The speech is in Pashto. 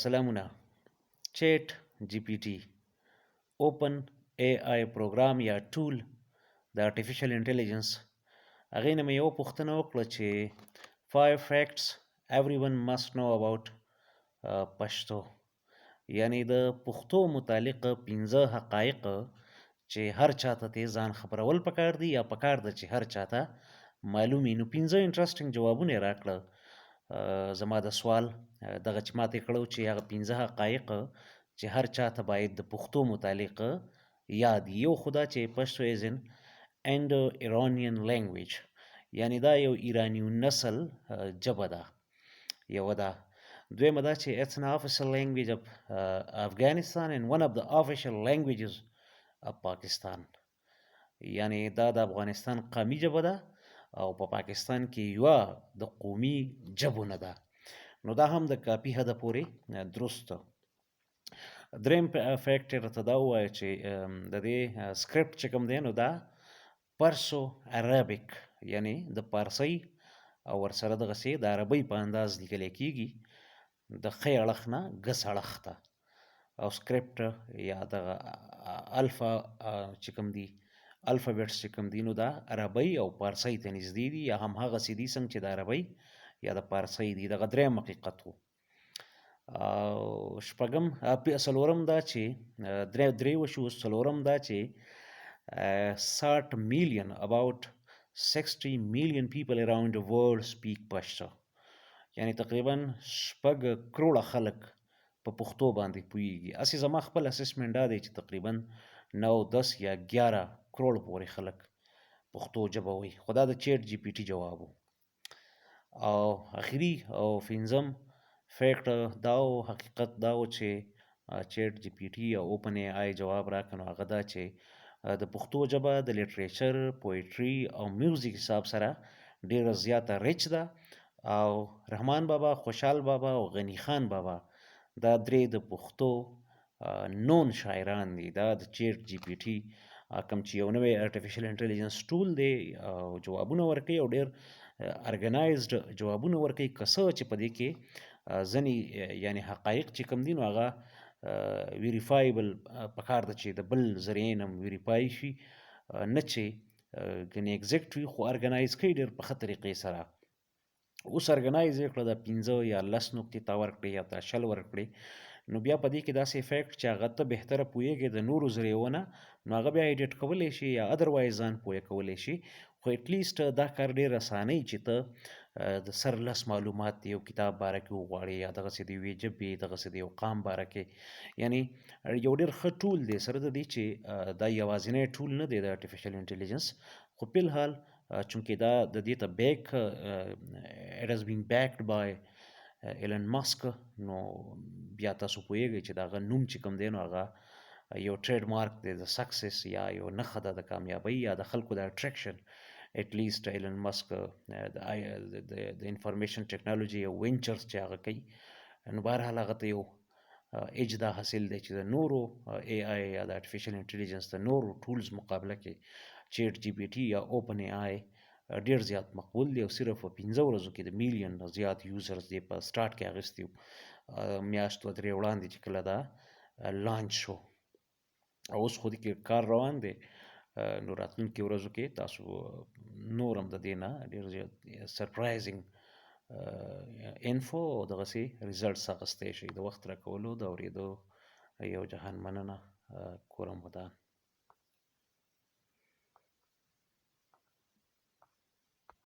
سلامونه. چیټ جی پی ټي اوپن اے آی پروګرام یا ټول د ارتفیشل انټيليجنس هغې نه مې یوه پوښتنه وکړه چې 5 facts everyone must know about پښتو، یعنی د پښتو متعلق 15 حقایق چې هر چاته ته ځان خبرول پکار دي یا پکار ده چې هر چاته معلومي. نو 15 انټرسټینګ جوابونه یې راکړه. زما د سوال دغه چې ماته یې کړو چې هغه 15 حقایق چې هر چاته باید د پښتو متعلق یاد یو خدا چې پښتو از ان انډو ایرانین لینګویج، یعنی دا یو ایرانی نسل ژبه ده. یو ده. دویمه دا چې it's an official language of Afghanistan and one of the official languages of Pakistan، یعنی دا د افغانستان قومي ژبه ده او په پاکستان کې یوه د قومي ژبو نه ده. نو دا هم د کافي حده پورې درسته. دریم فیکټ یې راته دا ووایه چې د دې سکرپټ چې کوم دی نو دا پرسو عربیک، یعنی د پارسۍ او ورسره دغسې د عربۍ په انداز لیکلی کېږي د ښی اړخ نه ګس اړخ ته. او سکرپټ یا دغه الفا چې کوم دي الفابیټس چې کوم دي نو دا عربۍ او پارسۍ ته نږدې دي یا همهغسې دي څنګه چې د عربۍ یا د پارسۍ دي. دغه دریم حقیقت و. او شپږم څلورم دا چې درې وشو. څلورم دا چې 60 million about 60 million people around the world speak Pashto، یعنی تقریبا 6 کروڑه خلک په پښتو باندې پوهیږي. اسې زما خپل اسسمنټ دا دی چې تقریبا 9 10 یا 11 کروڑ پورې خلک پښتو ژبه وایي. خو دا د چیټ جی پی ټي جواب و. او اخري او پنځم فیکټ دا و، حقیقت دا و چې چیټ جی پی ټي او اوپن اے آی جواب راکړ نو هغه دا چې د پښتو ژبه د لیټریچر، پویټري او میوزیک حساب سره ډیره زیاته ریچ ده. او رحمان بابا، خوشحال بابا او غنی خان بابا دا درې د پښتو نون شاعران دي. دا د چیټ جی پی ټي کوم چې یو نوی ارتفیشل انټيليجنس ټول دی او جوابونه ورکوي او ډیر ارګنایزډ جوابونه ورکوي. که څه چې په دې کې ځینې یعنی حقایق چې کوم دي نو هغه ویریفایبل پکار ده چې د بل ذریعې نه ویریفای شي، نه چې ګنې ایگزیکټ وي خو ارګنایز کوي ډېر په ښه طریقې سره. اوس ارګنایز یې کړه د 15 یا 10 نقطې تا ورکړې یا تا شل ورکړې، نو بیا په دې کې داسې افیکټ چې هغه ته بهتره پوهیږي د نورو ذریعو نه، نو هغه بیا ایډیټ کولی شي یا ادروایز ځان پوهه کولی شي. خو اټلیسټ دا کار ډېر اسانه چې ته د سر لس معلومات د یو کتاب باره کې وغواړې یا دغسې د یوې ژبې دغسې د یو قام باره کې، یعنی یو ډېر ښه ټول دی. سره د دې چې دا یوازینی ټول نه دی د ارتفیشل انټيليجنس، خو په الحال چونکې دا د دې ته بیک اټ هاز بین بیکډ بای ایلن ماسک، نو بیا تاسو پوهیږئ چې د هغه نوم چې کوم دی نو هغه یو ټریډ مارک دی د سکسس یا یو نښه ده د کامیابۍ یا د خلکو د اټریکشن. اټلیسټ ایلن ماسک د انفارمیشن ټیکنالوژي او وینچرز چې هغه کوي، نو بهرحال هغه ته یو ایج دا حاصل دی چې د نورو اے آی یا د ارتفیشل انټيليجنس د نورو ټولز مقابله کې چیټ جی پی ټي یا اوپن اے آی ډیر زیات مقبول دی. او صرف په 15 ورځو کې د میلیون زیات یوزرز دی په سٹارټ کې اغستی و، میاشتو درې وړاندې چې کله دا لانچ شو. او اوس خو دې کې کار روان دی. نو راتلونکي ورځو کې تاسو نور هم د دې نه ډېر زیات سرپرایزینګ انفو او دغسې ریزلټس اخیستی شئ. د وخت راکولو د اورېدو یو جهان مننه. کورم ودان.